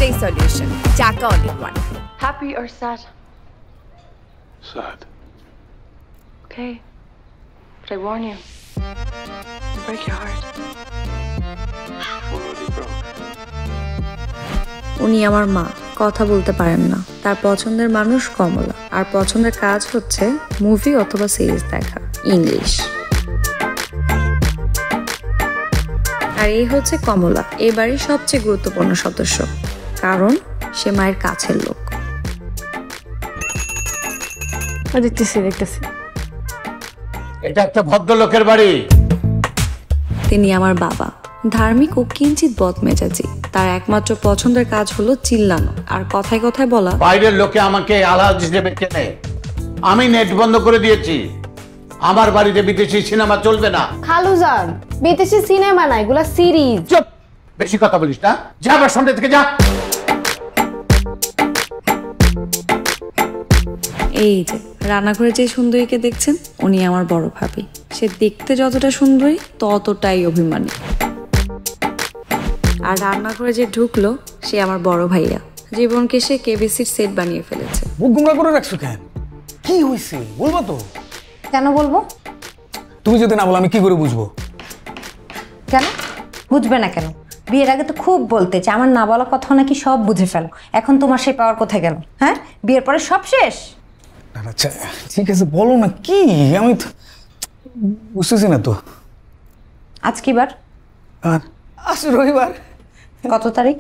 একটাই সলিউশন, চাকা all in one. Happy or sad? Sad. Okay. But I warn you. It'll break your heart. Already broke. উনি আমার মা, কথা বলতে পারেন না। তার পছন্দের মানুষ কমলা, আর পছন্দের কাজ হচ্ছে মুভি অথবা সিরিজ দেখা, ইংলিশ। আর এই হচ্ছে কমলা, এই বাড়ির সবচেয়ে গুরুত্বপূর্ণ সদস্য, কারণ সে মায়ের কাছের লোক। দেখতেছি। এটা একটা ভদ্রলোকের বাড়ি। তিনি আমার বাবা, ধার্মিক ও কিঞ্চিত বদমেজাজি। তার একমাত্র পছন্দের কাজ হলো চিল্লানো আর কথায় কথায় বলা, বাইরের লোকে আমাকে আলাদা হিসেবে চেনে। আমি নেট বন্ধ করে দিয়েছি। আমার বাড়িতে বিদেশি সিনেমা চলবে না। খালুজান, বিদেশি সিনেমা না, এগুলা সিরিজ। চুপ, বেশি কথা বলিস না। যা আবার সন্ধ্যে থেকে যা। এই যে রান্নাঘরে যে সুন্দরীকে দেখছেন, উনি আমার বড় ভাবি। সে দেখতে যতটা সুন্দরী ততটাই অভিমানী। আর রান্নাঘরে যে ঢুকলো সে আমার বড় ভাইয়া। জীবনকে সে কেবিসির সেট বানিয়ে ফেলেছে। মুখ গুমরা করে রাখছো কেন? কি হয়েছে বলবো তো? কেন বলবো? তুমি যদি না বলো আমি কি করে বুঝবো? কেন বুঝবে না কেন? বিয়ের আগে তো খুব বলতে যে আমার না বলা কথা নাকি সব বুঝে ফেলো। এখন তোমার সেই পাওয়ার কোথায় গেল? হ্যাঁ, বিয়ের পরে সব শেষ। আচ্ছা ঠিক আছে, বলো না কি। আমি তো বুঝতেছি না তো। আজ কি বার? আর আজ রবিবার। কত তারিখ?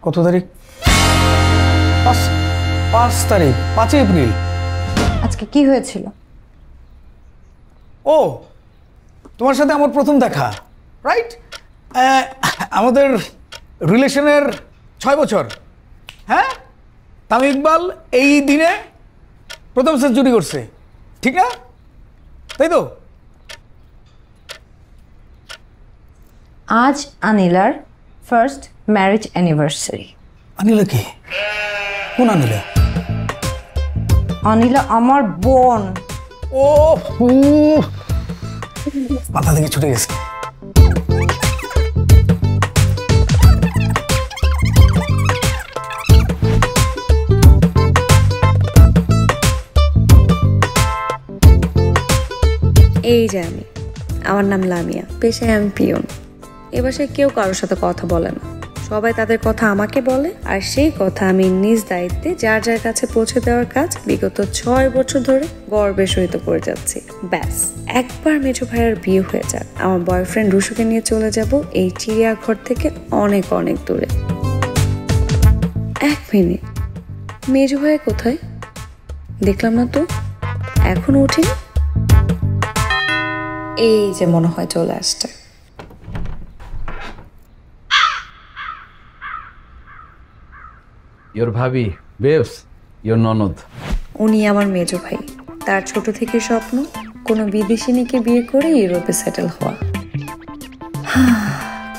কত তারিখ? 5 তারিখ, 5 এপ্রিল। আজকে কি হয়েছিল? ও, তোমার সাথে আমার প্রথম দেখা, রাইট? আমাদের রিলেশনের 6 বছর। হ্যাঁ, তামিম ইকবাল এই দিনে প্রথম সেঞ্চুরি করছে, ঠিক না? তাই তো? আজ আনিলার ফার্স্ট ম্যারেজ অ্যানিভার্সারি। আনিলা কে? কোন আনিলা? অনিলা আমার বোন। ও মাথা থেকে ছুটে গেছে। এই যে আমি, আমার নাম লামিয়া, পেশায় আমি পিয়ন। এ বাসায় কেউ কারোর সাথে কথা বলে না, সবাই তাদের কথা আমাকে বলে, আর সেই কথা আমি নিজ দায়িত্বে যার যার কাছে পৌঁছে দেওয়ার কাজ বিগত 6 বছর ধরে গর্বের সহিত করে যাচ্ছি। ব্যাস, একবার মেজো ভাইয়ের বিয়ে হয়ে যাক, আমার বয়ফ্রেন্ড রুশুকে নিয়ে চলে যাব এই চিড়িয়াঘর থেকে অনেক অনেক দূরে। 1 মিনিট, মেজো ভাই কোথায়? দেখলাম না তো, এখনো উঠিনি। এই যে মনে হয় চলে আসছে। Your ভাবি, babes, your ননদ। উনি আমার মেজো ভাই। তার ছোট থেকে স্বপ্ন কোনো বিদেশিনীকে বিয়ে করে ইউরোপে সেটেল হওয়া।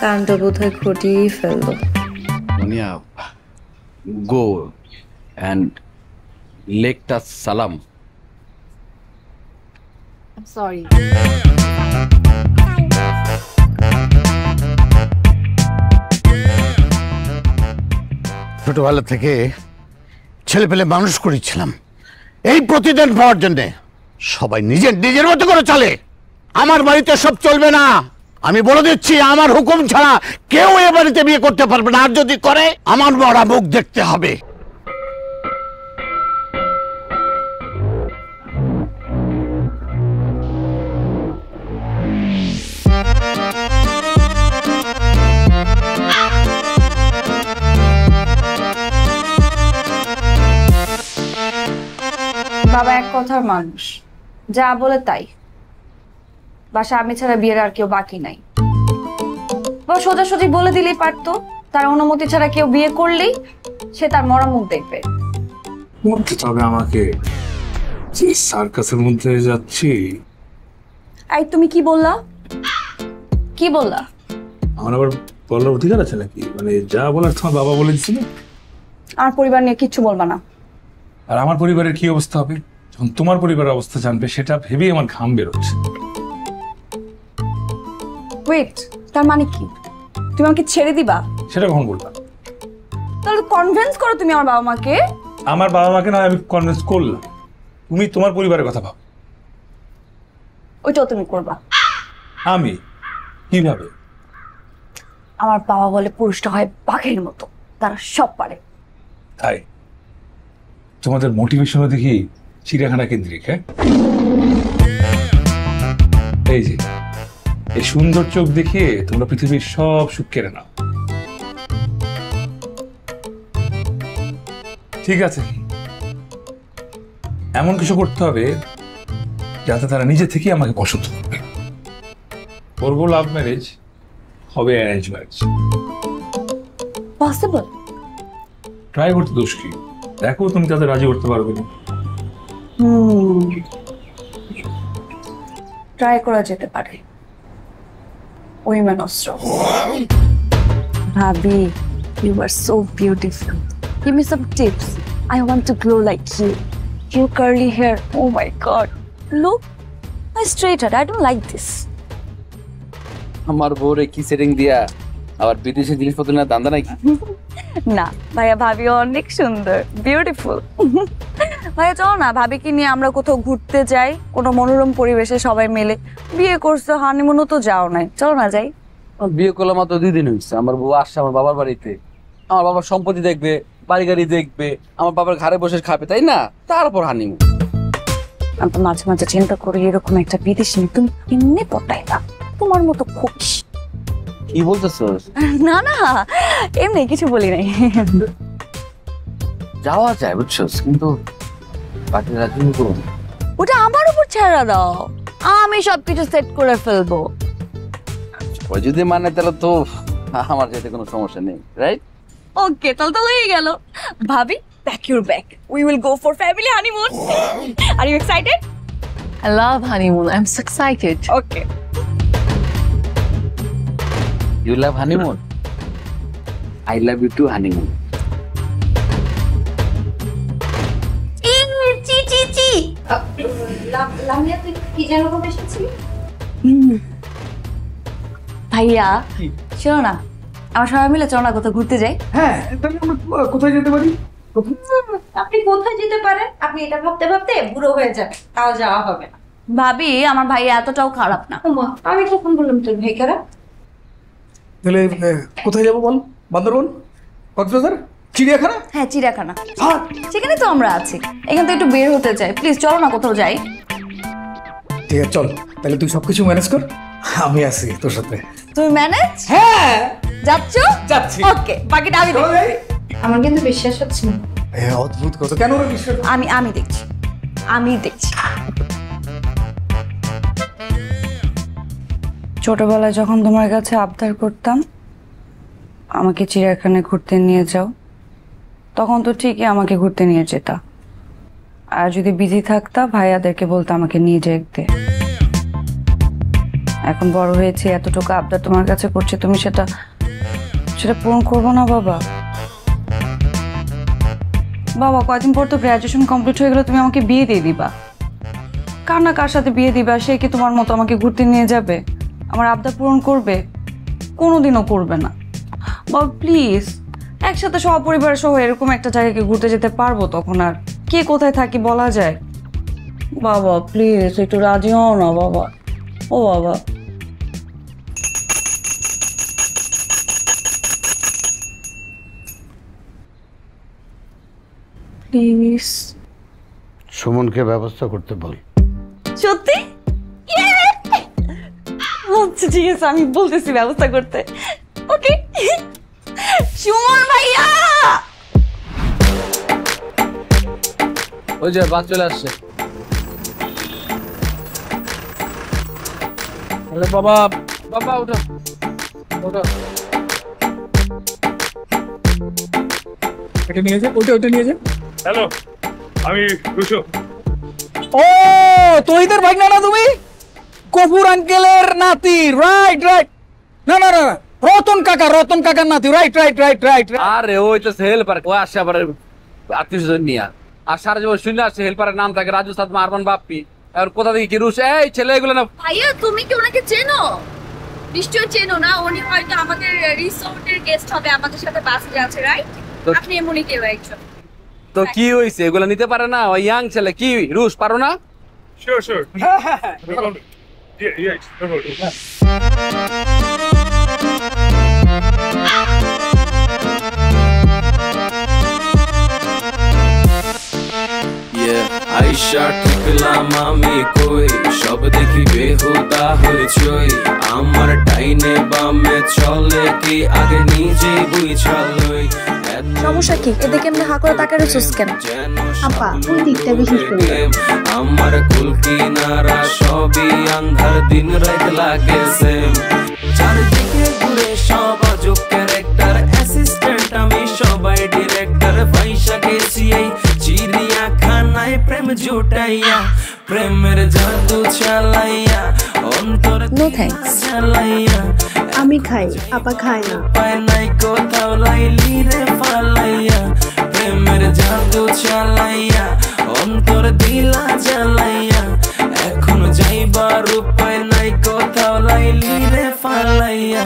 কাণ্ড বোধহয় ঘটিয়েই ফেললো। দুনিয়া, go and লেকটা সালাম। I'm sorry. ছোটবেলা থেকে ছেলে পেলে মানুষ করেছিলাম এই প্রতিদান পাওয়ার জন্যে। সবাই নিজের নিজের মতো করে চলে। আমার বাড়িতে সব চলবে না। আমি বলে দিচ্ছি, আমার হুকুম ছাড়া কেউ এ বাড়িতে বিয়ে করতে পারবে না। আর যদি করে, আমার মরা মুখ দেখতে হবে। বাবা এক কথার মানুষ, যা বলে তাই। বাসা আমি ছাড়া বিয়ের আর কেউ বাকি নাই। বাবা সোজাসুজি বলে দিলেই পারতো, তার অনুমতি ছাড়া কেউ বিয়ে করলেই সে তার মরা মুখ দেখবে। বলতে তবে আমাকে যে সার্কাসের মধ্যে যাচ্ছি। এই তুমি কি বললা? কি বললা? আমার আবার বলার অধিকার আছে নাকি? মানে যা বলার তোমার বাবা বলে দিছিল। আর পরিবার নিয়ে কিচ্ছু বলবা না। আর আমার পরিবারের কি অবস্থা হবে যখন তোমার পরিবারের অবস্থা জানবে, সেটা ভেবেই আমার ঘাম বেরোচ্ছে। ওয়েট, তার মানে কি তুমি আমাকে ছেড়ে দিবা? সেটা কখন বলবা? তাহলে কনভিন্স করো তুমি আমার বাবা মাকে। আমার বাবা মাকে না আমি কনভিন্স করলাম, তুমি তোমার পরিবারের কথা ভাব। ওইটাও তুমি করবা। আমি কিভাবে? আমার বাবা বলে পুরুষটা হয় বাঘের মতো, তারা সব পারে। তাই তোমাদের মোটিভেশনও দেখি চিড়িয়াখানা কেন্দ্রিক। হ্যাঁ, এই যে এই সুন্দর চোখ দেখিয়ে তোমরা পৃথিবীর সব সুখ কেড়ে নাও। ঠিক আছে, এমন কিছু করতে হবে যাতে তারা নিজে থেকে আমাকে পছন্দ করবে। করবো লাভ ম্যারেজ, হবে অ্যারেঞ্জ ম্যারেজ। পসিবল? ট্রাই করতে দোষ কি? দেখো তুমি তাদের রাজি করতে পারবে না। ট্রাই করা যেতে পারে। উইমেন অস্ত্র। ভাবি, you are so beautiful. Give me some tips. I want to glow like you. Your curly hair. Oh my god. Look, my straight hair. I don't like this. আমার বউরে কি সেটিং দিয়া আবার বিদেশি জিনিসপত্র না দান্দা নাকি? না ভাইয়া, ভাবি অনেক সুন্দর, বিউটিফুল। ভাইয়া চলো না, ভাবিকে নিয়ে আমরা কোথাও ঘুরতে যাই, কোনো মনোরম পরিবেশে সবাই মিলে। বিয়ে করছো, হানিমুনও তো যাও নাই, চলো না যাই। বিয়ে করলাম মাত্র 2 দিন হয়েছে। আমার বউ আসছে আমার বাবার বাড়িতে, আমার বাবার সম্পত্তি দেখবে, বাড়ি গাড়ি দেখবে, আমার বাবার ঘরে বসে খাবে, তাই না? তারপর হানিমুন। আমি তো মাঝে মাঝে চিন্তা করি, এরকম একটা বিদেশি তুমি এমনি পটাইলা, তোমার মতো খুশি। কি বলতেছ? না না, এমনি কিছু বলি নাই। যাওয়া যায় বুঝছো, কিন্তু বাকি রাজি করুন। ওটা আমার উপর ছেড়ে দাও, আমি সবকিছু সেট করে ফেলবো। ওই যদি মানে তাহলে তো আমার যেতে কোনো সমস্যা নেই, রাইট? ওকে, তাহলে তো হয়ে গেল। ভাবি, pack your bag, we will go for family honeymoon. Are you excited? I love honeymoon. I'm so excited. Okay. You love honeymoon? I love you too, honeymoon. ভাইয়া শোনো না, আমার সবাই মিলে চলো না কোথাও ঘুরতে যাই। হ্যাঁ, তাহলে আমরা কোথায় যেতে পারি? আপনি কোথায় যেতে পারেন? আপনি এটা ভাবতে ভাবতে বুড়ো হয়ে যাবেন, তাও যাওয়া হবে না। ভাবি, আমার ভাইয়া এতটাও খারাপ না। ওমা, আমি কখন বললাম তোর ভাই খারাপ? তাহলে কোথায় যাবো বল? বান্দরবন, কক্সবাজার, চিড়িয়াখানা? হ্যাঁ, চিড়িয়াখানা। সেখানে তো আমরা আছি, এখান থেকে একটু বের হতে চাই। প্লিজ চলো না কোথাও যাই। ঠিক আছে চল, তাহলে তুই সবকিছু ম্যানেজ কর, আমি আছি তোর সাথে। তুমি ম্যানেজ? হ্যাঁ, যাচ্ছ? যাচ্ছি। ওকে, বাকিটা আমি চলো দেখছি। যাই। আমার কিন্তু বিশ্বাস হচ্ছে না। অদ্ভুত কথা, কেন ওরা বিশ্বাস? আমি দেখছি, আমি দেখছি। ছোটবেলায় যখন তোমার কাছে আবদার করতাম আমাকে চিড়িয়াখানায় ঘুরতে নিয়ে যাও, তখন তো ঠিকই আমাকে ঘুরতে নিয়ে যেতা। আর যদি বিজি থাকতা, ভাইয়াদেরকে বলতো আমাকে নিয়ে যেতে। এখন বড় হয়েছে, এতটুকু আবদার তোমার কাছে করছে, তুমি সেটা পূরণ করবো না বাবা? বাবা, কয়দিন পর তো গ্র্যাজুয়েশন কমপ্লিট হয়ে গেলে তুমি আমাকে বিয়ে দিয়ে দিবা। কার না কার সাথে বিয়ে দিবা, সে কি তোমার মতো আমাকে ঘুরতে নিয়ে যাবে, আমার আবদার পূরণ করবে? কোনোদিনও করবে না। বাবা প্লিজ, একসাথে সপরিবার সহ এরকম একটা জায়গাকে ঘুরতে যেতে পারবো, তখন আর কে কোথায় থাকি বলা যায়। বাবা প্লিজ একটু রাজি হও না বাবা। ও বাবা, প্লিজ। সুমনকে ব্যবস্থা করতে বল। সত্যি? আচ্ছা ঠিক আছে, আমি বলতেছি ব্যবস্থা করতে। ওকে সুমন ভাইয়া। ওই যে বাস চলে আসছে। বাবা বাবা ওঠো ওঠো। এটা নিয়ে যা, ওটা নিয়ে যা। হ্যালো, আমি রুশো। ও তোহিদের ভাই না তুমি? কপুর আঙ্কেলের নাতি, রাইট রাইট। না না না, রতন কাকার নাতি, রাইট রাইট রাইট রাইট। আরে ওই তো হেল্পার, ও আসছে আবার আত্মীয় নিয়ে। আর সারা জীবন শুনে আসছে হেল্পারের নাম থাকে রাজু সাদমা আরমান বাপ্পি। আর কোথা থেকে কি রুশ? এই ছেলে এগুলো না। ভাইয়া তুমি কি ওনাকে চেনো? নিশ্চয়ই চেনো না, উনি হয়তো আমাদের রিসোর্টের গেস্ট হবে, আমাদের সাথে বাসে যাচ্ছে, রাইট? তো আপনি এমনই কেউ একজন। তো কি হয়েছে, এগুলো নিতে পারে না? ওই ইয়াং ছেলে কি রুশ পারো না? Sure, sure. Yeah, no problem. আইসা ঠেকলাম আমি কই, সব দেখি বেহুদা হয়েছই। আমার ডাইনে বামে চলে কি আগে নিজে বুঝালই। সমস্যা কি? এদিকে এমনি হা করে তাকায় রইছিস কেন? আপা ওই দিকটা বেশি সুন্দর। আমার কুল কিনারা সবই আন্ধার, দিন রাত লাগে সেম। চারদিকে ঘুরে সব আজব ক্যারেক্টার, অ্যাসিস্ট্যান্ট আমি সবাই ডিরেক্টর। পয়সা গেছি এই চিড়িয়াখানায় প্রেম জুটাইয়া, প্রেমের জাদু চালাইয়া, অন্তর চালাইয়া। আমি খাই, আপা খায় না। পায় নাই কোথাও লাইলি রে ফালাইয়া, প্রেমের জাদু চালাইয়া, অন্তর দিলা জ্বালাইয়া। এখন যাইবার উপায় নাই কোথাও লাইলি রে ফালাইয়া।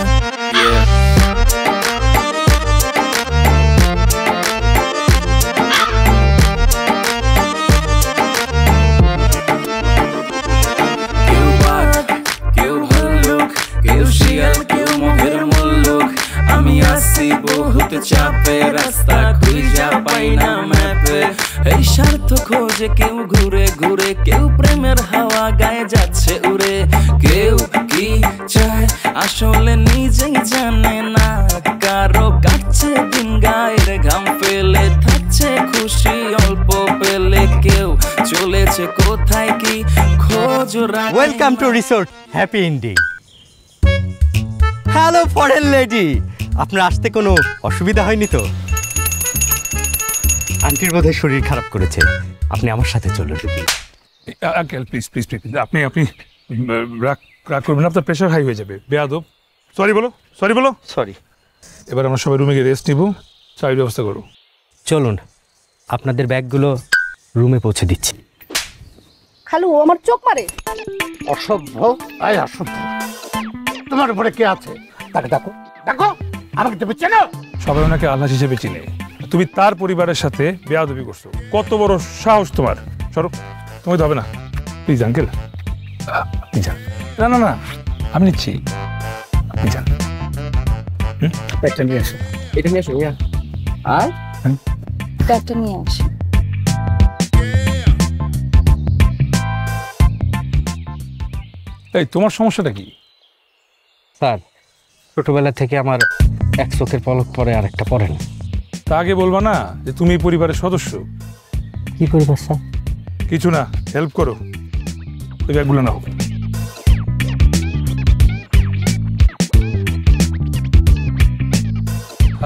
কেউ বাঘ, কেউ ভাল্লুক, কেউ শিয়াল, কেউ মহের মুল্লুক। আমি আসি বহুত চাপে, রাস্তা খুঁজা পাই না ম্যাপে। এই স্বার্থ খোঁজে কেউ ঘুরে ঘুরে, কেউ প্রেমের হাওয়া গায়ে যাচ্ছে উড়ে। কেউ কি চায় আসলে নিজেই জানে না, কারো কাটছে দিন গায়ের ঘাম ফেলে, থাকছে খুশি অল্প পেলে। কেউ চলেছে কোথায় কি খোঁজ রাখে। Welcome to resort happy ending. Hello foreign lady, আপনার আসতে কোনো অসুবিধা হয়নি তো? আন্টির বোধহয় শরীর খারাপ করেছে, আপনি আমার সাথে চলুন। আঙ্কেল প্লিজ প্লিজ প্লিজ, আপনি রাগ করবেন না, আপনার প্রেশার হাই হয়ে যাবে। বেয়াদব, সরি বলো, সরি বলো। সরি। এবার আমরা সবাই রুমে গিয়ে রেস্ট নিব, চায়ের ব্যবস্থা করো। চলুন, আপনাদের ব্যাগগুলো রুমে পৌঁছে দিচ্ছি। খালু ও আমার চোখ মারে। অসভ্য, আয় অসভ্য। তোমার উপরে কে আছে? তাকে ডাকো, ডাকো। আমাকে তুমি চেনো? সবাই ওনাকে আল্লাহ হিসেবে চিনে, তুমি তার পরিবারের সাথে বেয়াদবি করছো। কত বড় সাহস তোমার! সরো, তুমি তো হবে না। প্লিজ আঙ্কেল, আপনি যান। না না না, আমি নিচ্ছি, আপনি যান। ব্যাগটা নিয়ে আসো। এটা নিয়ে আসো। আর ব্যাগটা নিয়ে আসি। এই তোমার সমস্যাটা কি? স্যার, ছোটবেলা থেকে আমার এক চোখের পলক পরে আর একটা পরে না। তা আগে বলবা না যে তুমি এই পরিবারের সদস্য? কি পরিবার স্যার? কিছু না, হেল্প করো। ওই ব্যাগগুলো নাও।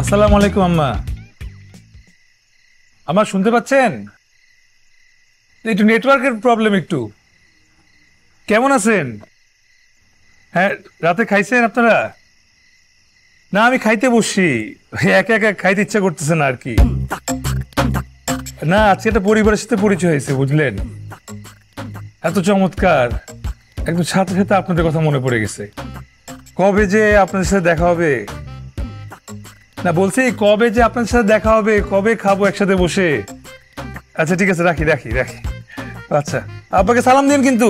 আসসালামু আলাইকুম আম্মা। আম্মা শুনতে পাচ্ছেন? একটু নেটওয়ার্কের প্রবলেম একটু। কেমন আছেন? হ্যাঁ, রাতে খাইছেন আপনারা? না, আমি খাইতে বসছি, একা একা খাইতে ইচ্ছা করতেছে না আর কি। না, আজকে একটা পরিবারের সাথে পরিচয় হয়েছে, বুঝলেন? এত চমৎকার, একদম সাথে সাথে আপনাদের কথা মনে পড়ে গেছে। কবে যে আপনাদের সাথে দেখা হবে, না বলছি কবে যে আপনাদের সাথে দেখা হবে, কবে খাবো একসাথে বসে। আচ্ছা ঠিক আছে, রাখি রাখি রাখি। আচ্ছা, আব্বাকে সালাম দিন কিন্তু।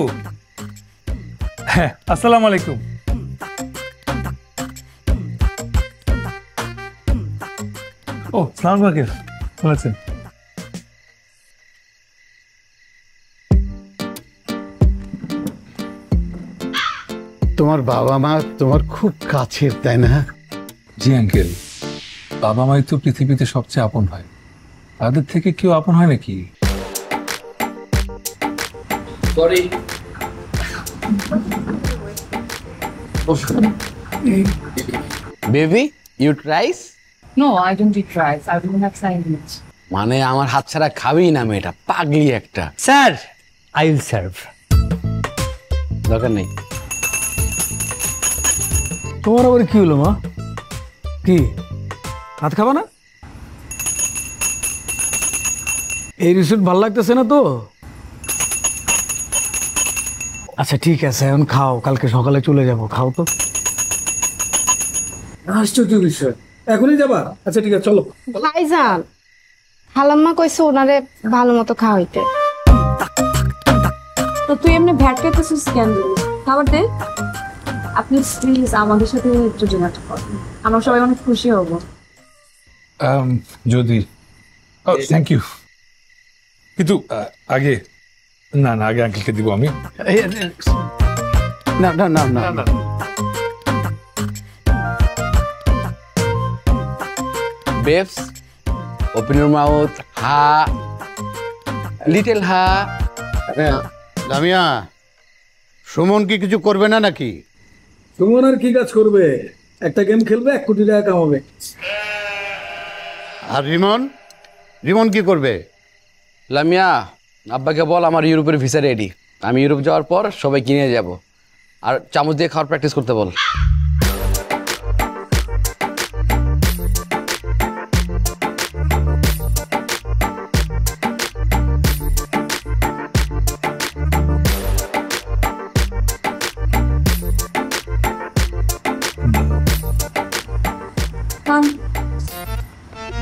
হ্যাঁ, আসসালামু আলাইকুম। ও সালাম আলাইকুম, ভালো আছেন? তোমার বাবা মা তোমার খুব কাছের, তাই না? জি আঙ্কেল, বাবা মাই তো পৃথিবীতে সবচেয়ে আপন হয়। তাদের থেকে কেউ আপন হয় নাকি? Sorry. Baby, you tries? No, I don't eat rice. I don't have sandwich. মানে আমার হাত ছাড়া খাবি না মেয়েটা, পাগলি একটা। Sir, I will serve. দরকার নেই। তোমার আবার কি হলো মা? কি ভাত খাবা না? এই রিসোর্ট ভাল লাগতেছে না তো? আচ্ছা ঠিক আছে, এখন খাও, কালকে সকালে চলে যাব। খাও তো। আশ্চর্য বিষয়, এখনই যাবা? আচ্ছা ঠিক আছে চলো। ভাইজান খালাম্মা কইছে ওনারে ভালো মতো খাওয়াইতে। তো তুই এমনি ভ্যাট পেতেছিস কেন? খাবার দে। আপনি প্লিজ আমাদের সাথে একটু ডিনারটা করুন, আমরা সবাই অনেক খুশি হব। যদি থ্যাংক ইউ, কিন্তু আগে না না আগে আঙ্কেলকে দিব আমি। না না না না না বেবস ওপেন ইউর মাউথ, হা লিটল হা। লামিয়া, সুমন কি কিছু করবে না নাকি? সুমন আর কি কাজ করবে? একটা গেম খেলবে, 1 কোটি টাকা কামাবে। আর রিমন, রিমন কি করবে? লামিয়া আব্বাকে বল আমার ইউরোপের ভিসা রেডি, আমি ইউরোপ যাওয়ার পর সবাই কিনে যাব। আর চামচ দিয়ে খাওয়ার প্র্যাকটিস করতে বল।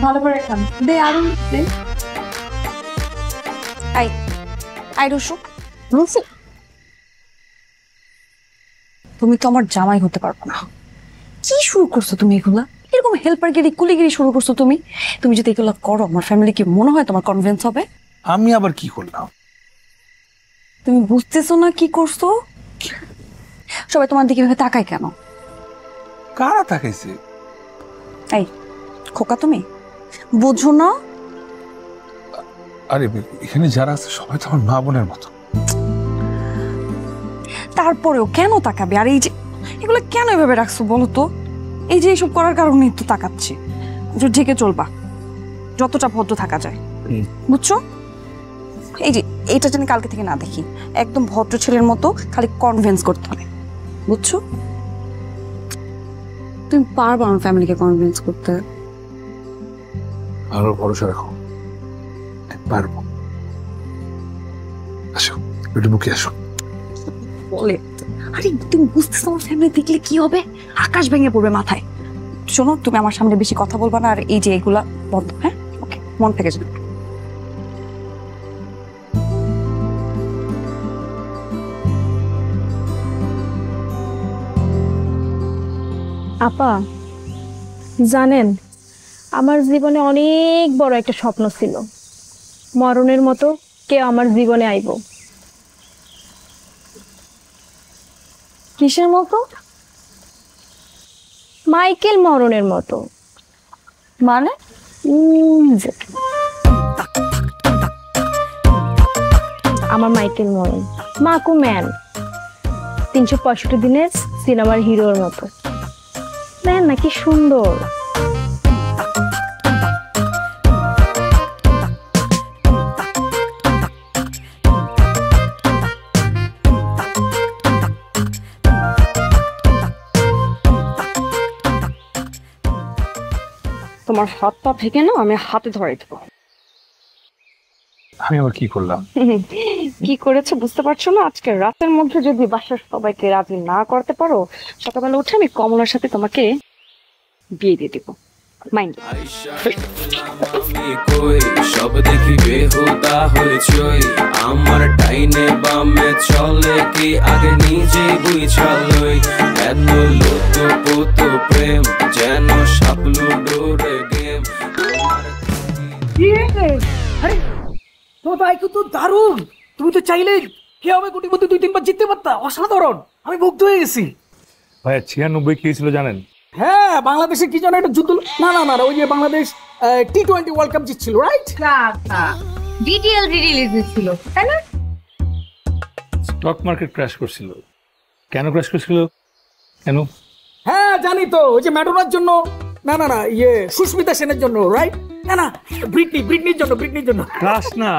ভালো করে খান, দে আরো দে। আই আই রুসু রুসু, তুমি তো আমার জামাই হতে পারবে না। কি শুরু করছো তুমি এগুলা? এরকম হেল্পারগিরি কুলিগিরি শুরু করছো তুমি। তুমি যদি এগুলো করো আমার ফ্যামিলি কি মনে হয় তোমার কনভিন্স হবে? আমি আবার কি করলাম? তুমি বুঝতেছো না কি করছো? সবাই তোমার দিকে ভেবে তাকায় কেন? কারা তাকাইছে? এই খোকা তুমি বুঝো না? আরে এখানে যারা আছে সবাই তো আমার মা বোনের মতো। তারপরেও কেন তাকাবে? আর এই যে এগুলো কেন এভাবে রাখছো বলো তো? এই যে এইসব করার কারণেই তো তাকাচ্ছি। ঢেকে চলবা, যতটা ভদ্র থাকা যায়, বুঝছো? এই যে এটা যেন কালকে থেকে না দেখি, একদম ভদ্র ছেলের মতো খালি কনভিন্স করতে হবে, বুঝছো? তুমি পারবো আমার ফ্যামিলিকে কনভিন্স করতে? আরো ভরসা রাখো, পারবো। আসো একটু বুকে আসো। বলে আরে তুমি বুঝতেছো আমার ফ্যামিলি দেখলে কি হবে? আকাশ ভেঙে পড়বে মাথায়। শোনো, তুমি আমার সামনে বেশি কথা বলবা না, আর এই যে এগুলা বন্ধ। হ্যাঁ ওকে, মন থেকে যাবে। আপা জানেন, আমার জীবনে অনেক বড় একটা স্বপ্ন ছিল, মরণের মতো কেউ আমার জীবনে আইব। কিসের মতো? মাইকেল মরণের মতো। মানে? আমার মাইকেল মরণ মাকু ম্যান, 365 দিনের সিনেমার হিরোর মতো। ম্যান নাকি সুন্দর। তোমার হাত পা ভেঙে না আমি হাতে ধরে দেবো। আমি আবার কি করলাম? কি করেছো বুঝতে পারছো না? আজকে রাতের মধ্যে যদি বাসার সবাইকে রাজি না করতে পারো, সকালবেলা উঠে আমি কমলার সাথে তোমাকে বিয়ে দিয়ে দিব। মাইন্ড সব দেখি বেহুদা হয়েছই, আমার টাইনে বামে চলে কি আগে নিজে বুঝালই, এত লোত পোত প্রেম যেন সাপলু ডোরে গেম। আরে তোমার ভাই তো দারুণ, তুমি তো চাইলে কে হবে কোটির মধ্যে 2-3 বার জিততে পারতা। অসাধারণ, আমি মুগ্ধ হয়ে গেছি। ভাইয়া 96 কি ছিল জানেন? হ্যাঁ, বাংলাদেশে কি যেন একটা যুদ্ধ, না না না ওই যে বাংলাদেশ T20 ওয়ার্ল্ড কাপ জিতছিল, রাইট? ডিটিএল রিলিজ ছিল তাই না? স্টক মার্কেট ক্র্যাশ করছিল। কেন ক্র্যাশ করছিল? কেন? হ্যাঁ জানি তো, ওই যে ম্যাডোনার জন্য, না না না সুস্মিতা সেনের জন্য, রাইট? না না ব্রিটনির জন্য। ক্র্যাশ না,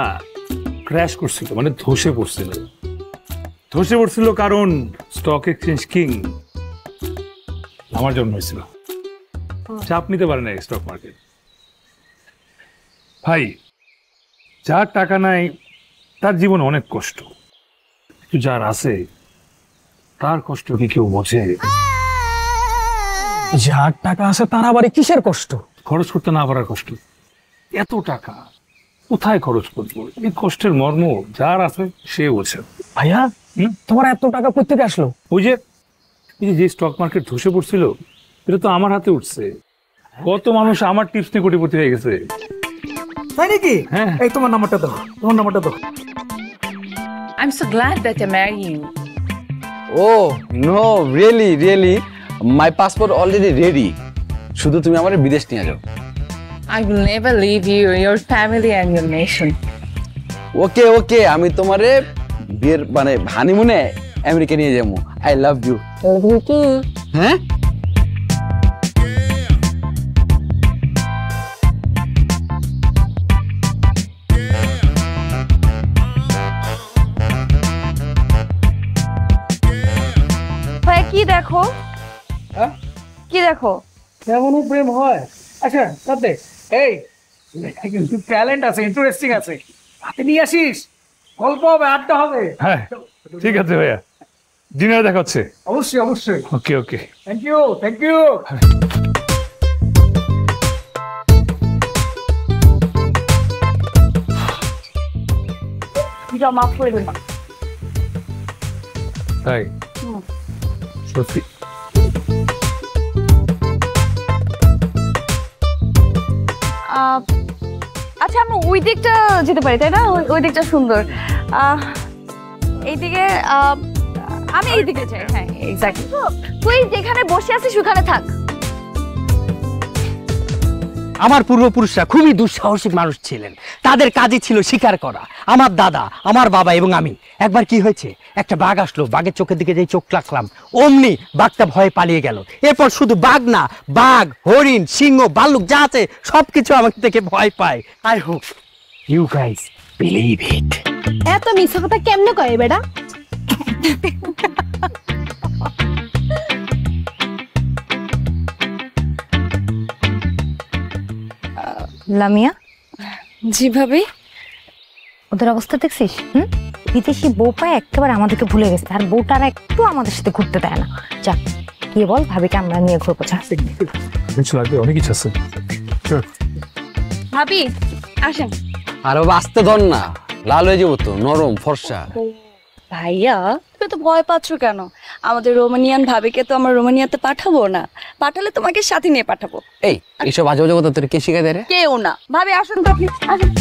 ক্র্যাশ করছিল মানে ধসে পড়ছিল। ধসে পড়ছিল কারণ স্টক এক্সচেঞ্জ কিং আমার জন্য হয়েছিল। চাপ নিতে পারে না স্টক মার্কেট। ভাই, যার টাকা নাই তার জীবনে অনেক কষ্ট, কিন্তু যার আছে তার কষ্ট কি কেউ বোঝে? যার টাকা আছে তার আবার কিসের কষ্ট? খরচ করতে না পারার কষ্ট। এত টাকা কোথায় খরচ করবো, এই কষ্টের মর্ম যার আছে সে বোঝে। ভাইয়া তোমার এত টাকা কোথা থেকে আসলো? ওই যে যে স্টক মার্কেট ধসে পড়ছিল, এটা তো আমার হাতে উঠছে। কত মানুষ আমার টিপস নিয়ে কোটিপতি হয়ে গেছে। তাই নাকি? হ্যাঁ। এই তোমার নাম্বারটা দাও, তোমার নাম্বারটা দাও। I'm so glad that I married you. Oh no, really my passport already ready. শুধু তুমি আমারে বিদেশ নিয়ে যাও। I will never leave you, your family and your nation. ওকে আমি তোমারে বিয়ের মানে হানিমুনে আমেরিকা নিয়ে যাবো। I love you. Love you too. হ্যাঁ? ভাই কি দেখো? কি দেখো? কেমন প্রেম হয়? আচ্ছা তাতে এই কিন্তু ট্যালেন্ট আছে, ইন্টারেস্টিং আছে, হাতে নিয়ে আসিস, গল্প হবে, আড্ডা হবে। হ্যাঁ ঠিক আছে ভাইয়া, ডিনারে দেখা হচ্ছে। অবশ্যই। ওকে। Thank you. মাফ করে দিন। তাই সত্যি? আচ্ছা আমরা ওই দিকটা যেতে পারি তাই না? ওই দিকটা সুন্দর। এইদিকে আমি এইদিকে যাই। হ্যাঁ এক্স্যাক্টলি। তুই যেখানে বসে আছিস সেখানে থাক। আমার পূর্বপুরুষরা খুবই দুঃসাহসিক মানুষ ছিলেন, তাদের কাজই ছিল শিকার করা। আমার দাদা, আমার বাবা এবং আমি। একবার কি হয়েছে, একটা বাঘ আসলো, বাঘের চোখের দিকে যেই চোখ রাখলাম অমনি বাঘটা ভয়ে পালিয়ে গেল। এরপর শুধু বাঘ না, বাঘ, হরিণ, সিংহ, ভাল্লুক যা আছে সবকিছু আমাকে থেকে ভয় পায়। I hope you guys believe it. এত মিথ্যা কথা কেমনে কয় বেটা? লামিয়া, জি ভাবি। ওদের অবস্থা দেখছিস? বিদেশি বউ পায় একেবারে আমাদেরকে ভুলে গেছে, আর বউটার একটু আমাদের সাথে ঘুরতে দেয় না। যা গিয়ে বল ভাবিকে আমরা নিয়ে ঘুরবো। অনেক কিছু আছে। ভাবি আসেন। আরে বাবা আসতে ধর না, লাল হয়ে যাবো তো, নরম ফর্সা। ভাইয়া তুমি তো ভয় পাচ্ছ কেন? আমাদের রোমানিয়ান ভাবিকে তো আমরা রোমানিয়াতে পাঠাবো না, পাঠালে তোমাকে সাথে নিয়ে পাঠাবো। এই এইসব আজে বাজে কথা তোর কে শিখাই দেয় রে? কেউ না। ভাবি আসুন তো আপনি, আসুন।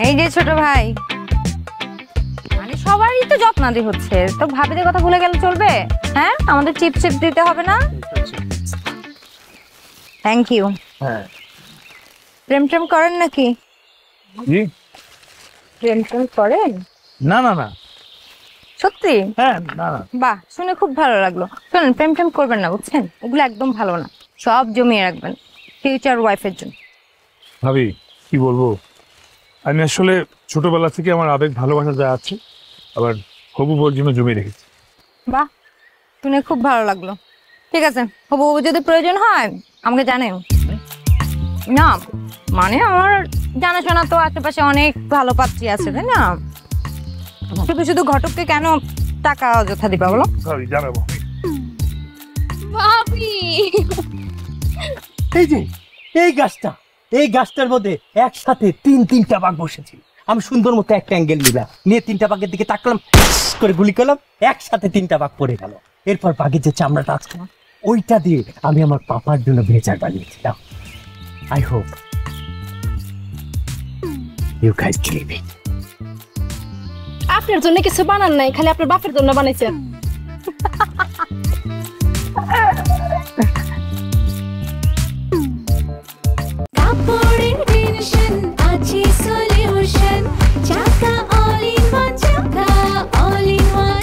এই যে ছোট ভাই, মানে সবারই তো যত্নাদি হচ্ছে, তো ভাবিদের কথা ভুলে গেলে চলবে? হ্যাঁ আমাদের চিপ দিতে হবে না? Thank you. হ্যাঁ প্রেম করেন নাকি? জি। প্রেম করেন? না সত্যি? হ্যাঁ না। বাহ, শুনে খুব ভালো লাগলো। শোনেন, প্রেম করবেন না বুঝছেন, ওগুলো একদম ভালো না। সব জমিয়ে রাখবেন ফিউচার ওয়াইফের জন্য। ভাবি কি বলবো, আমি আসলে ছোটবেলা থেকে আমার আবেগ ভালোবাসা যা আছে আবার হবু বউর জন্য জমিয়ে রেখেছি। বাহ, শুনে খুব ভালো লাগলো। ঠিক আছে, হবু যদি প্রয়োজন হয় আমাকে জানেন। না মানে আমার জানাশোনা তো আশেপাশে অনেক ভালো পাত্রী আছে তাই না? শুধু ঘটককে কেন টাকা অযথা দিবা বলো? জানাবো। ভাবি এই যে এই গাছটার মধ্যে একসাথে তিনটা বাঘ বসেছিল। আমি সুন্দর মতো একটা অ্যাঙ্গেল নিয়ে 3টা বাঘের দিকে তাকলাম, করে গুলি করলাম, একসাথে 3টা বাঘ পড়ে গেল। এরপর বাঘের যে চামড়াটা আছে ওইটা দিয়ে আমি আমার পাপার জন্য ভেজার বানিয়েছিলাম। I hope you guys believe it. আপনার জন্য কিছু বানান নাই, খালি আপনার বাপের জন্য বানাইছেন।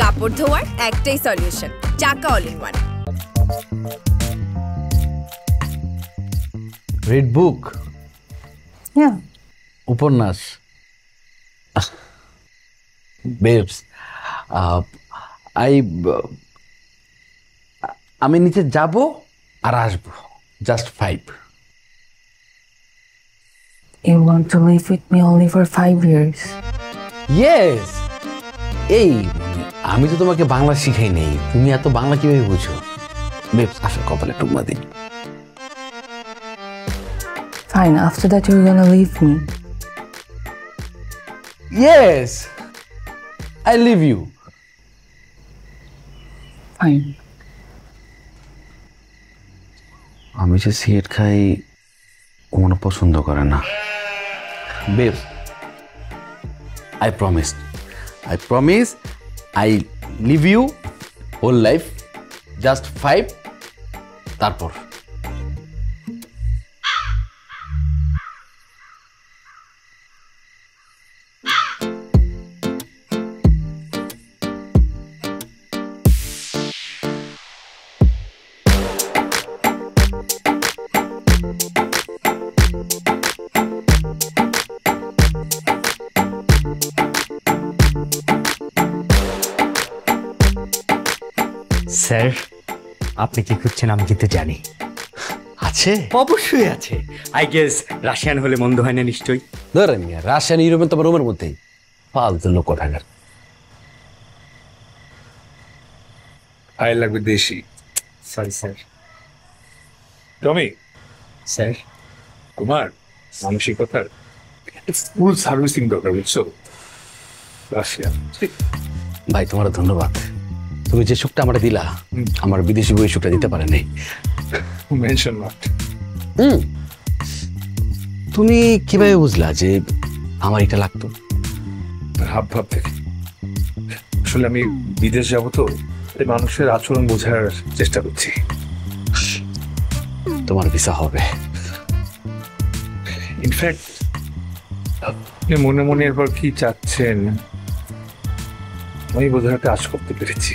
কাপড় ধোয়ার একটাই সলিউশন, চাকা all in one. Red book, উপন্যাস, বেবস, আমি নিচে যাব আর আসবো, just 5। You want to live with me only for 5 years? Yes. এই আমি তো তোমাকে বাংলা শিখাই নেই, তুমি এত বাংলা কিভাবে বুঝো? বেবস আসো কপালে টুকমা দিই। Fine, after that you're gonna leave me. Yes, I leave you. Fine. আমি যে সিগারেট খাই ও মনে পছন্দ করে না। Babes I promise I leave you whole life, just 5 তারপর স্যার আপনি কি খুঁজছেন আমি কিন্তু জানি। আছে? অবশ্যই আছে। আই গেস রাশিয়ান হলে মন্দ হয় না নিশ্চয়ই। ধরেন রাশিয়ান ইউরোপের তোমার রুমের মধ্যেই ফালতু লোক কোথাকার। আই লাগবে দেশি। Sorry sir. Tommy sir Kumar মানসিকতার ফুল সার্ভিসিং দরকার, বুঝছো? রাশিয়ান। ভাই তোমার ধন্যবাদ, তুমি যে সুখটা আমরা দিলা আমার বিদেশি বই সুখটা দিতে পারে নাই। Mention not. তুমি কিভাবে বুঝলা যে আমার এটা লাগতো? হাব ভাব থেকে। আসলে আমি বিদেশ যাবো তো, তাই মানুষের আচরণ বোঝার চেষ্টা করছি। তোমার ভিসা হবে। ইনফ্যাক্ট আপনি মনে মনে এরপর কি চাচ্ছেন আমি বোঝার কাজ করতে পেরেছি।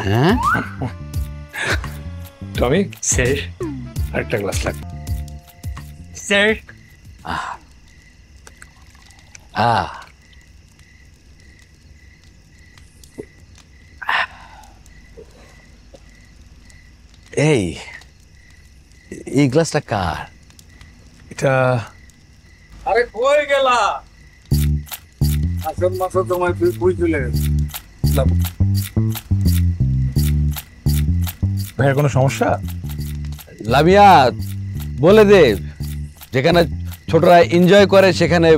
হ্যাঁ টমি স্যার আরেকটা গ্লাস লাগবে। স্যার এই গ্লাসটা কার? এটা আরে কই গেলা? আসল মাছ তোমায় বুঝ চলে গেছে। ভাইয়ের কোনো সমস্যা? লামিয়া বলে দে, যেখানে ছোটরা এনজয় করে সেখানে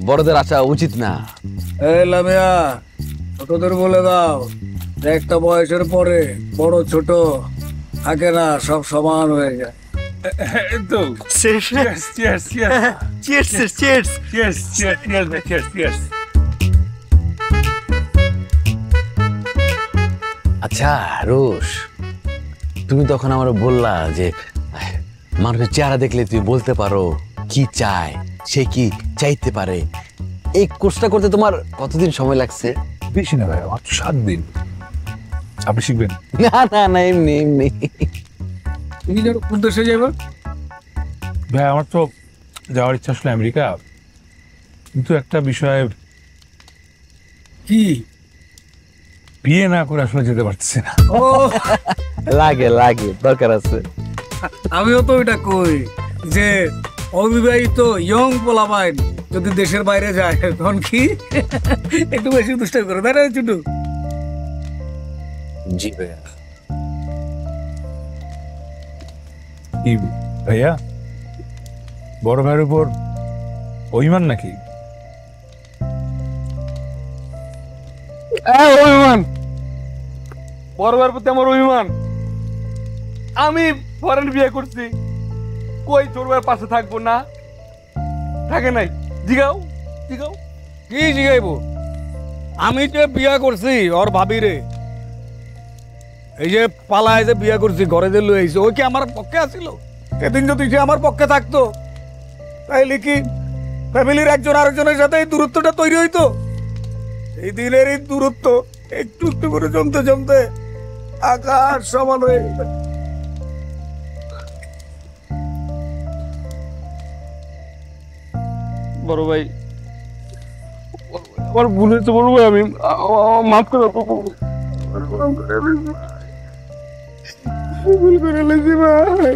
বড়দের আসা উচিত না। এই লামিয়া, ছোটদের বলে দাও একটা বয়সের পরে বড় ছোট থাকে না, সব সমান হয়ে যায়। আচ্ছা রোশ, তুমি তখন আমার বললা যে মানুষের চেহারা দেখলে তুমি বলতে পারো কি চায়, সে কি চাইতে পারে। এই কোর্সটা করতে তোমার কতদিন সময় লাগছে? বেশি না ভাই, মাত্র 7 দিন। আপনি শিখবেন? না না না, এমনি এমনি। তুমি যাও কোন দেশে যাবে? ভাই আমার তো যাওয়ার ইচ্ছা আসলে আমেরিকা, কিন্তু একটা বিষয়, কি বিয়ে না করে আসলে যেতে পারতেছি না। ও লাগে লাগে, দরকার আছে। আমিও তো এটা কই যে অবিবাহিত ইয়ং পোলাপাইন যদি দেশের বাইরে যায় তখন কি একটু বেশি দুষ্টামি করে, তাই না চুটু? জি ভাইয়া। কি ভাইয়া, বড় ভাইয়ের উপর অভিমান নাকি? অভিমান? বড় ভাইয়ের প্রতি আমার অভিমান? আমি ফরেন বিয়ে করছি, কই ছোট ভাইয়ের পাশে থাকবো না? থাকে নাই? জিগাও জিগাও। কি জিগাইবো? আমি যে বিয়া করছি ওর ভাবি রে, এই যে পালায় যে বিয়া করছি ঘরে যে লই আইছে, ওই কি আমার পক্ষে আসিল? সেদিন যদি সে আমার পক্ষে থাকতো তাইলে কি ফ্যামিলির একজন আরেকজনের সাথে এই দূরত্বটা তৈরি হইতো? এই দিনের এই দূরত্ব একটু একটু করে জমতে জমতে আকাশ সমান হয়ে গেছে। বড় ভাই আমার ভুল হয়েছে, বড় ভাই আমি মাফ করে ভুল করে লেছি ভাই।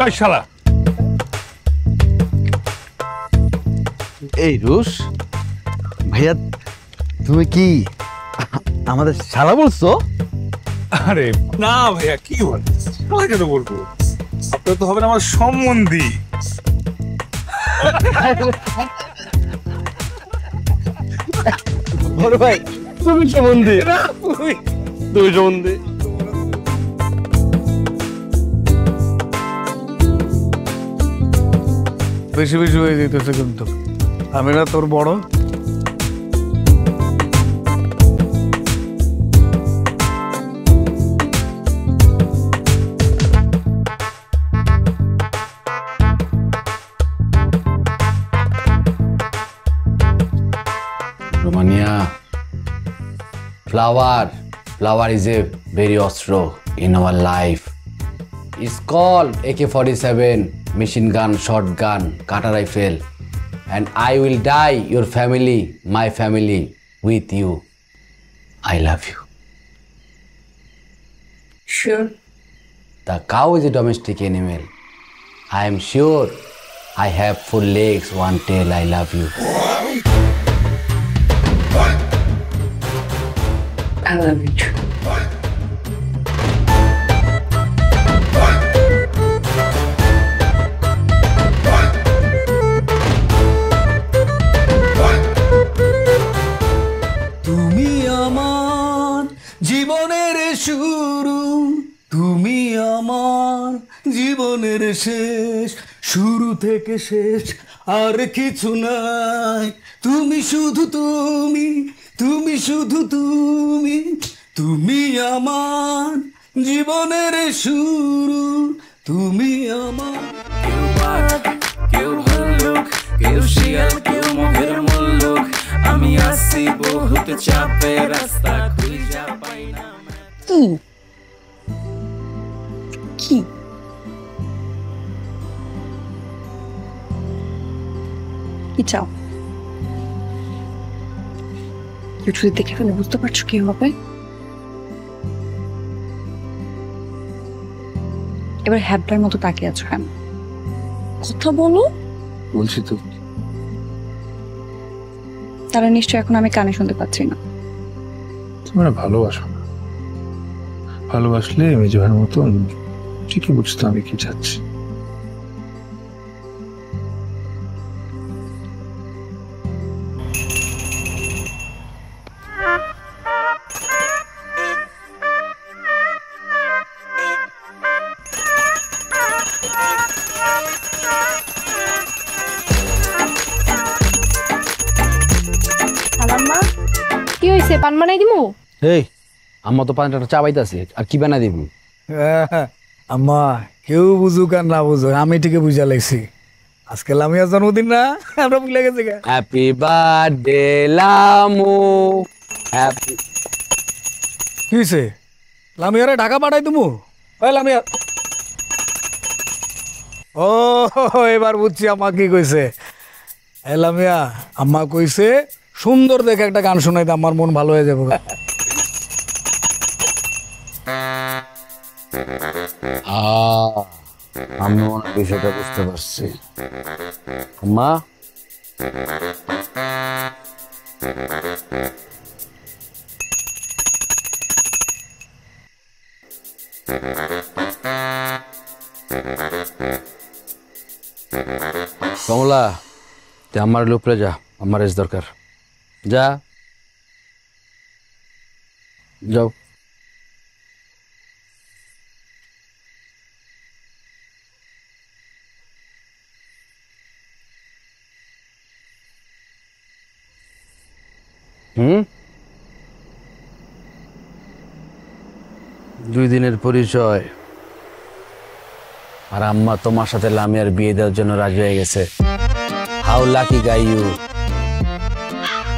ওই শালা এই রুশ ভাইয়া, তুমি কি আমাদের শালা বলছো? আরে না ভাইয়া, কি বলছিস? শালা কেন বলবো? আপনার তো হবেন আমার সম্বন্ধী। বড় ভাই তুমি সম্বন্ধী? তুমি সম্বন্ধী? বেশি বেশি হয়ে যেতেছে কিন্তু। আমি না তোর বড়? Romania, flower is a very ostro in our life. It's called AK-47, machine gun, shotgun, cutter rifle, and I will die your family, my family, with you. I love you. Sure. The cow is a domestic animal. I am sure I have 4 legs, 1 tail. I love you. I love you too. তুমি আমার জীবনের শুরু, তুমি আমার জীবনের শেষ, শুরু থেকে শেষ আর কিছু নাই। তুমি শুধু তুমি, তুমি শুধু তুমি, তুমি আমার জীবনের শুরু, তুমি আমার। কেউ ভাল্লুক, কেউ শিয়াল, কেউ মুখের মুল্লুক, আমি আসি বহুত চাপে, রাস্তা খুঁজা পাই না। কি কি কি চাও? কেউ যদি দেখে ফেলে বুঝতে পারছো কি হবে? এবার হ্যাবলার মতো তাকিয়ে আছো কেন? কথা বলো। বলছি তো। তারা নিশ্চয় এখন আমি কানে শুনতে পাচ্ছি না। তোমরা ভালোবাসো না, ভালোবাসলে মেজো ভাইয়ের মতন ঠিকই বুঝতো আমি কি চাচ্ছি। কি হয়েছে? পান বানাই দিমু? এই আম্মা তো পানটা চাবাইতাছে, আর কি বানা দিবি? আম্মা কেউ বুঝুক আর না বুঝুক, আমি ঠিকই বুঝা লাগছি। আজকে লামিয়ার জন্মদিন না, আমরা ভুলে গেছি। Happy birthday Lamu. হ্যাপি কি হয়েছে? লামিয়ারে ঢাকা পাঠাই তুমি? ওই লামিয়া, ও এবার বুঝছি আম্মা কি কইছে। এ লামিয়া, আম্মা কইছে সুন্দর দেখে একটা গান শোনাইতে আমার মন ভালো হয়ে যাবে। আমি মনে বিষয়টা বুঝতে পারছি। মা কমলা, তুই আমার লোপরে যা, আমার রেস দরকার। যা যাও। হুম, 2 দিনের পরিচয়, আর আম্মা তোমার সাথে লামিয়ার বিয়ে দেওয়ার জন্য রাজি হয়ে গেছে। How lucky guy you.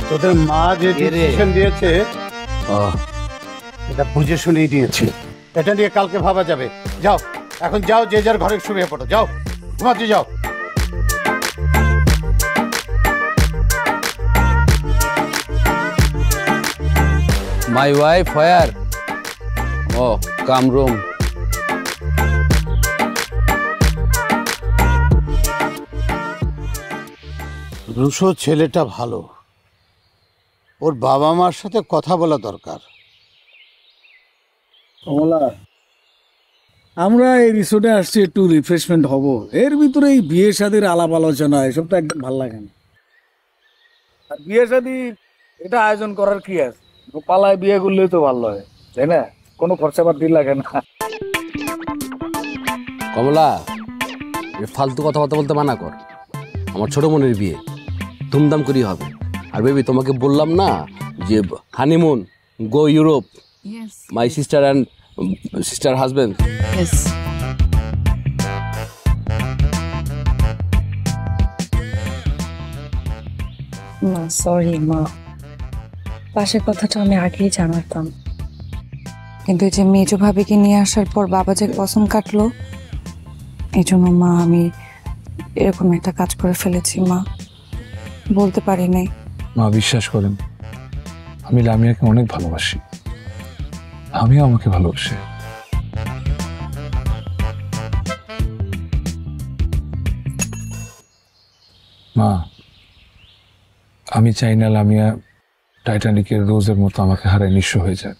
তোদের মা যে ডিসিশন দিয়েছে এটা বুঝে শুনেই দিয়েছে। এটা নিয়ে কালকে ভাবা যাবে। যাও এখন, যাও যে যার ঘরে শুয়ে পড়ো, যাও ঘুমাতে যাও। My wife where? Oh, come room. Rusho ছেলেটা ভালো, ওর বাবা মার সাথে কথা বলা দরকার। কমলা, আমরা এই রিসোর্টে আসছি একটু রিফ্রেশমেন্ট হব, এর ভিতরে এই বিয়ে শাদির আলাপ আলোচনা এসব তো একদম ভালো লাগে না। আর বিয়ে শাদি এটা আয়োজন করার কি আছে, পালায় বিয়ে করলেই তো ভালো হয়, তাই না? কোনো খরচাপাতি লাগে না। কমলা, ফালতু কথাবার্তা বলতে মানা কর। আমার ছোট বোনের বিয়ে ধুমধাম করেই হবে। আর বেবি, তোমাকে বললাম না যে honeymoon, go Europe, my sister and sister husband. মা সরি মা, পাশের কথাটা আমি আগেই জানাতাম, কিন্তু এই যে মেজো ভাবিকে নিয়ে আসার পর বাবা যে কসম কাটলো, এই জন্য মা আমি এরকম একটা কাজ করে ফেলেছি। মা বলতে পারি নাই। মা বিশ্বাস করেন, আমি লামিয়াকে অনেক ভালোবাসি, আমিও আমাকে ভালোবাসি। মা, আমি চাই না লামিয়া টাইটানিকের রোজের মতো আমাকে হারায় নিঃস্ব হয়ে যায়,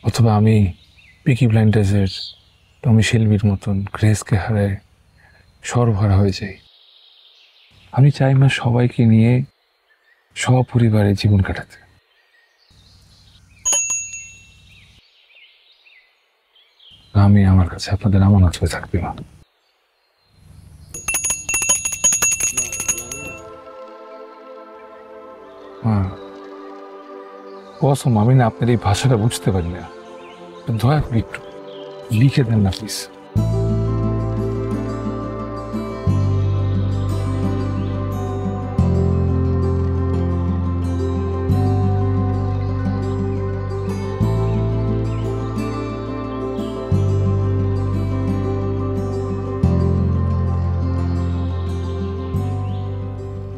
অথবা আমি পিকি ব্লাইন্ডার্সের টমি শেলবির মতন গ্রেসকে হারায় সর্বহারা হয়ে যাই। আমি চাই মা সবাইকে নিয়ে সপরিবারে জীবন কাটাতে। আমি আমার কাছে আপনাদের আমানত হয়ে থাকবে মা। কসম, আমি না আপনার এই ভাষাটা বুঝতে পারি না, দয়া করে একটু লিখে দেন না প্লিজ।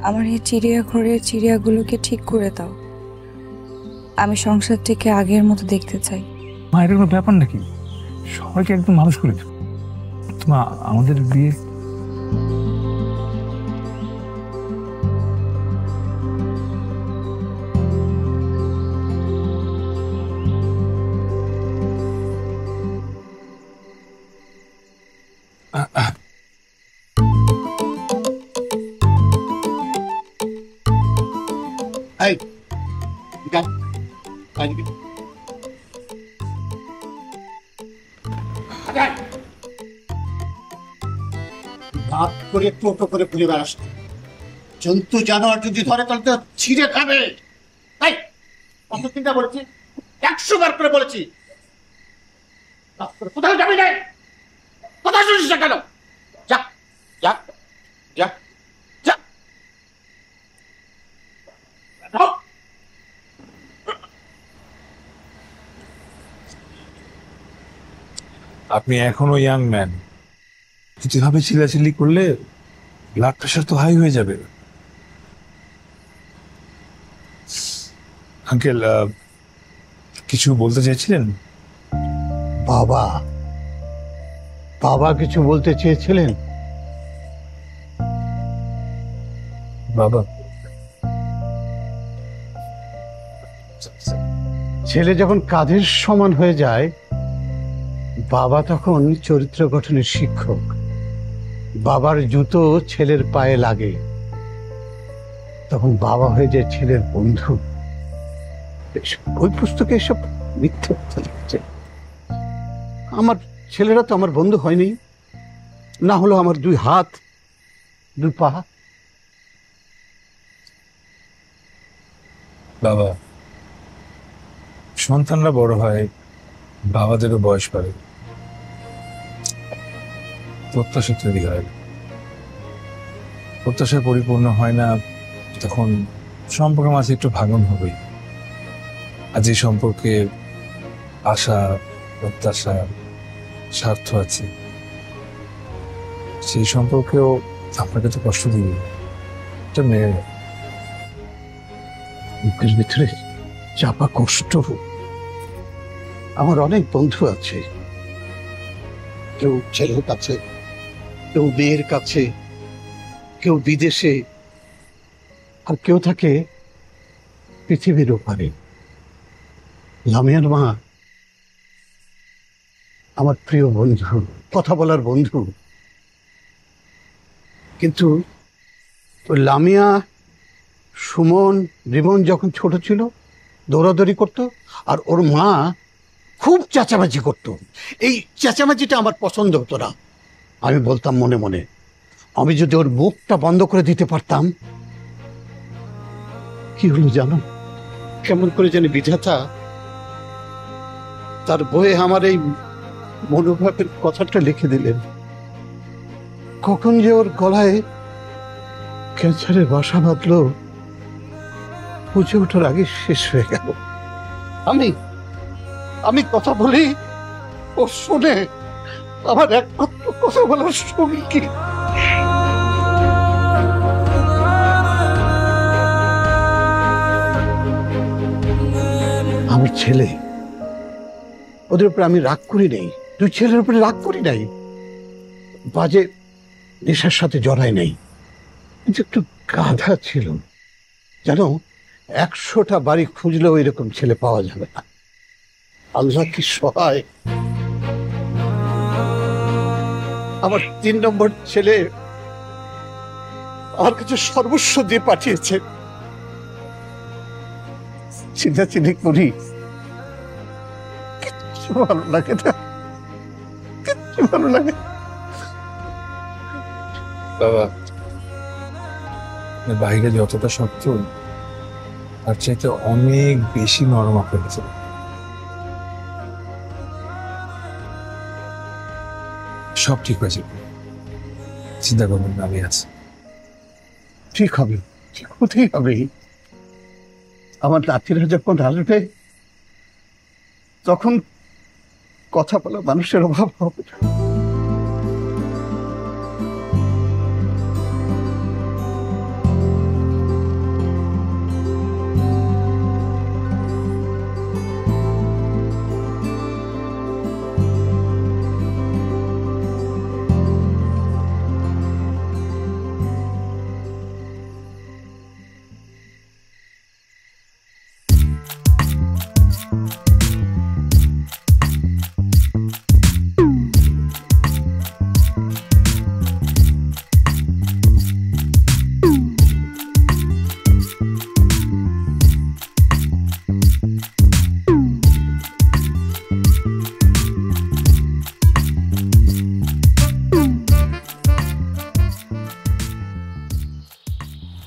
আমার এই চিড়িয়াঘরের চিড়িয়াগুলোকে ঠিক করে দাও, আমি সংসারটিকে আগের মতো দেখতে চাই। মা, এটা কোনো ব্যাপার নাকি? সবাইকে একদম মানুষ করে দেব। মা, আমাদের বিয়ে করে টোটো করে ঘুরে বেড়াস, জন্তু জানোয়ার যদি ধরে তাহলে তো ছিঁড়ে খাবে। তাই কত চিন্তা বলেছি, 100 বার করে বলেছি কোথাও যাবি না, কোথায় শুনিস না কেন? যা যা যা যা। আপনি এখনো ইয়াং ম্যান, যেভাবে চিল্লাচিল্লি করলে ব্লাড প্রেশার তো হাই হয়ে যাবে। আঙ্কেল, কিছু বলতে চাইছিলেন? বাবা বাবা কিছু বলতে চেয়েছিলেন? বাবা, ছেলে যখন কাঁধের সমান হয়ে যায়, বাবা তখন চরিত্র গঠনের শিক্ষক। বাবার জুতো ছেলের পায়ে লাগে, তখন বাবা হয়ে যায় ছেলের বন্ধু। বই পুস্তকে এসব মিথ্যে কথা লিখছে। আমার ছেলেরা তো আমার বন্ধু হয়নি, না হলো আমার 2 হাত 2 পা। বাবা, সন্তানরা বড় হয়, বাবাদেরও বয়স বাড়ে, প্রত্যাশা তৈরি হয়, প্রত্যাশা পরিপূর্ণ হয় না, তখন সম্পর্কের মাঝে একটু ভাঙন হবেই। আজ এই সম্পর্কে আশা, প্রত্যাশা, স্বার্থ আছে, সেই সম্পর্কেও আপনাকে তো কষ্ট দিবে, এটা মেনে নেয়। বুকের ভিতরে চাপা কষ্ট। আমার অনেক বন্ধু আছে, কেউ ছেলের কাছে, কেউ মেয়ের কাছে, কেউ বিদেশে, আর কেউ থাকে পৃথিবীর ওপারে। লামিয়ার মা আমার প্রিয় বন্ধু, কথা বলার বন্ধু। কিন্তু লামিয়া, সুমন, রিমন যখন ছোট ছিল দৌড়াদৌড়ি করতো, আর ওর মা খুব চেঁচামেচি করতো। এই চেঁচামেচিটা আমার পছন্দ হতো না। আমি বলতাম মনে মনে, আমি যদি ওর মুখটা বন্ধ করে দিতে পারতাম। কি হলো জানো, কেমন করে জানি বিধাতা তার বইয়ে আমার এই মনোভাবের কথাটা লিখে দিলেন। কখন যে ওর গলায় ক্যান্সারের বাসা বাঁধলো, বুঝে ওঠার আগে শেষ হয়ে গেল। আমি কথা বলি, ও শুনে, আমার একমাত্র কথা বলার সঙ্গী। আমার ছেলে, ওদের উপরে আমি রাগ করি নাই, দুই ছেলের উপরে রাগ করি নাই, বাজে নেশার সাথে জড়াই নাই। কিন্তু একটু গাধা ছিল জানো, 100টা বাড়ি খুঁজলেও এরকম ছেলে পাওয়া যাবে না। আল্লাহ কি সহায়, আমার 3 নম্বর ছেলে আমার কাছে সর্বস্ব দিয়ে পাঠিয়েছে। চিন্তাচিন্তি করি, কিচ্ছু ভালো লাগে না, কিচ্ছু ভালো লাগে। বাবা, বাইরে যতটা শক্ত, তার চাইতে অনেক বেশি নরম আপনার কাছে। সব ঠিক হয়ে যাবে, চিন্তা করবেন না, আমি আছি। ঠিক হবে, ঠিক হতেই হবে। আমার নাতিরা যখন আসবে তখন কথা বলা মানুষের অভাব হবে না।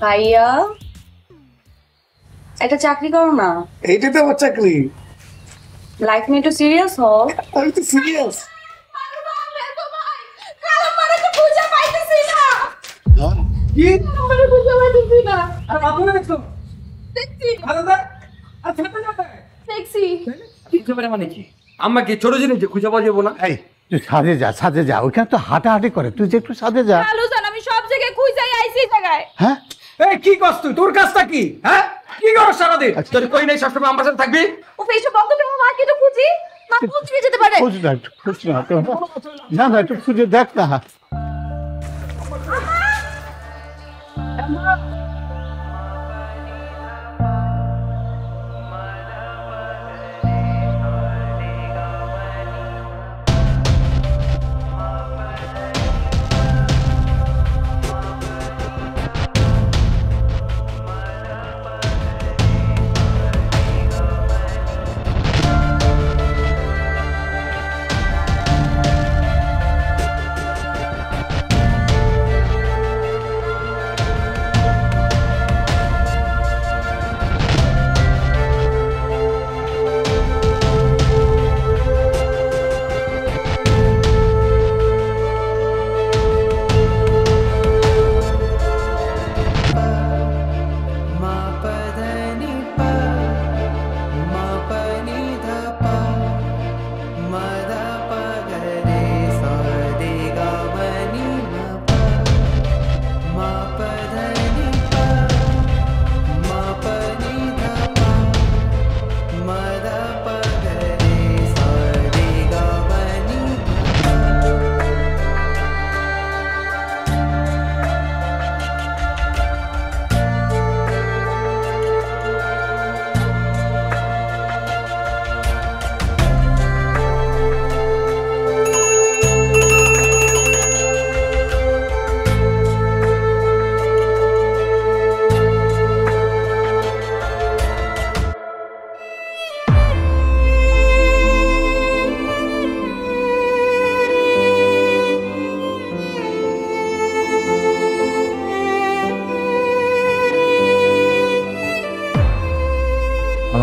ভাইয়া, একটা চাকরি করো না। এইটাই তো আমার চাকরি। লাইফ নিয়ে একটু সিরিয়াস হও। আমি তো সিরিয়াস। কি? আর আপনারা দেখছো? দেখছি। দাদা, আর ছেড়ে যাবে? দেখছি। বুঝতে পারে মানে কি? আমাকে ছোট জিনিস যে খুঁজে পাওয়া যাবো না। এই তুই ছাদে যা, ছাদে যা, ওইখানে তো হাঁটাহাঁটি করে, তুই যে একটু ছাদে যা। হ্যালো জান, আমি সব জায়গায় খুঁজে আইছি এই জায়গায়। হ্যাঁ, এই কি করছ তুই? তোর কাজটা কি? হ্যাঁ, কি করছ সারাদিন? তোর কই নাই, সবসময় আমার সাথে থাকবি। ও ফেসে বন্ধ করে আমার মাকে তো খুঁজি। মা খুঁজে যেতে পারে। খুঁজ না, একটু খুঁজ না, না না, একটু খুঁজে দেখ না।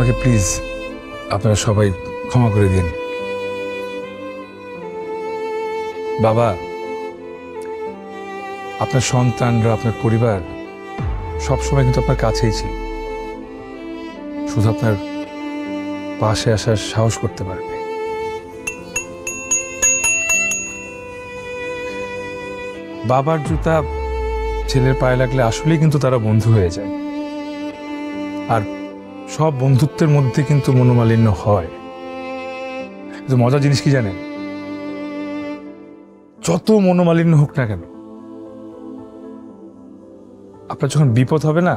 আমাকে প্লিজ আপনারা সবাই ক্ষমা করে দিন। বাবা, আপনার সন্তানরা, আপনার পরিবার সবসময় কিন্তু আপনার কাছেই ছিল, শুধু আপনার পাশে আসার সাহস করতে পারবে। বাবার জুতা ছেলের পায়ে লাগলে আসলেই কিন্তু তারা বন্ধু হয়ে যায়, আর সব বন্ধুত্বের মধ্যে কিন্তু মনোমালিন্য হয়। কিন্তু মজার জিনিস কি জানেন, যত মনোমালিন্য হোক না কেন, আপনার যখন বিপদ হবে না,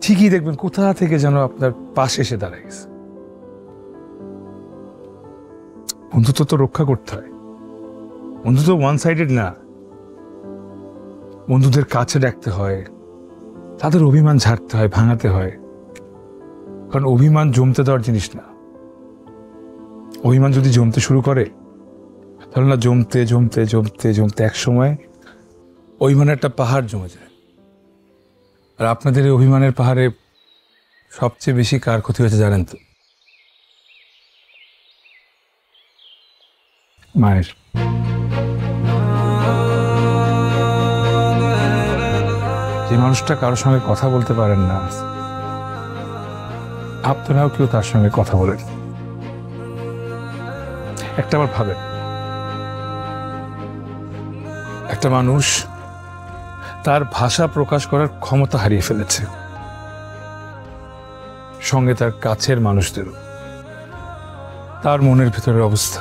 ঠিকই দেখবেন কোথা থেকে যেন আপনার পাশে এসে দাঁড়ায় গেছে। বন্ধুত্ব তো রক্ষা করতে হয়, বন্ধুত্ব ওয়ান সাইডেড না। বন্ধুদের কাছে ডাকতে হয়, তাদের অভিমান ঝাড়তে হয়, ভাঙাতে হয়, কারণ অভিমান জমতে দেওয়ার জিনিস না। অভিমান যদি জমতে শুরু করে, তাহলে না জমতে জমতে জমতে জমতে এক সময় অভিমানের একটা পাহাড় জমে যায়। আর আপনাদের এই অভিমানের পাহাড়ে সবচেয়ে বেশি কার ক্ষতি হয়েছে জানেন তো? মায়ের। যে মানুষটা কারোর সঙ্গে কথা বলতে পারেন না, আপনারাও কেউ তার সঙ্গে কথা বলেন। একটা আবার ভাবেন, একটা মানুষ তার ভাষা প্রকাশ করার ক্ষমতা হারিয়ে ফেলেছে, সঙ্গে তার কাছের মানুষদেরও। তার মনের ভিতরের অবস্থা।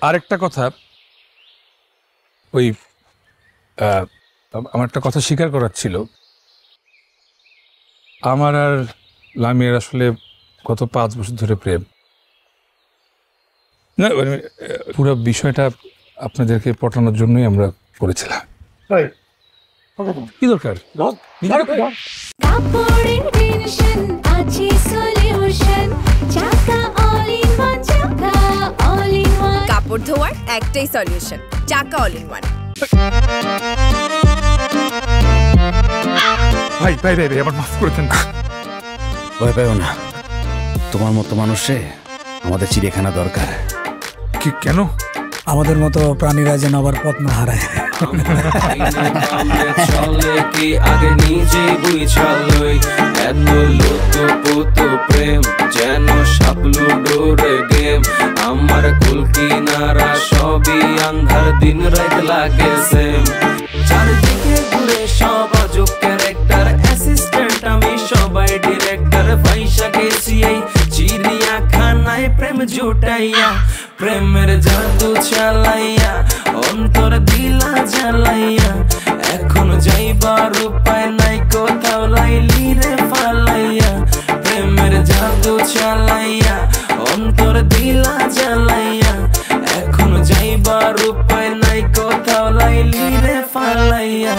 আরেকটা কথা, ওই আমার একটা কথা স্বীকার করার ছিল। আমার আর লামিয়ার আসলে গত 5 বছর ধরে প্রেম। না, পুরো বিষয়টা আপনাদেরকে পটানোর জন্যই আমরা করেছিলাম। কি দরকার? কাপড় ধোয়ার একটাই সলিউশন, চাকা অল ইন ওয়ান। ভাই ভাই ভাই আমার মাফ করে দেন। ভয় পাইও না, তোমার মতো মানুষে আমাদের চিড়িয়াখানা দরকার। কি কেন? আমাদের মতো প্রাণীরা যেন আবার পথ না হারায়। চলে কি আগে নিজে বুঝালই, এত লুতুপুত প্রেম যেন সাপলু ডোরে গেম। আমার কুল কিনারা সবই আন্ধার, দিন রাত লাগে সেম। চারদিকে ঘুরে সব আজব ক্যারেক্টার, অ্যাসিস্ট্যান্ট আমি সবাই ডিরেক্টর। পয়সা গেছি এই চিড়িয়াখানায় প্রেম জুটাইয়া, প্রেমের জাদু চালাইয়া, অন্তর দিলা জ্বালাইয়া। এখন যাইবার উপায় নাই, কোথাও লাইলি রে ফালাইয়া। প্রেমের জাদু চালাইয়া, অন্তর দিলা জ্বালাইয়া। এখন যাইবার উপায় নাই, কোথাও লাইলি রে ফালাইয়া।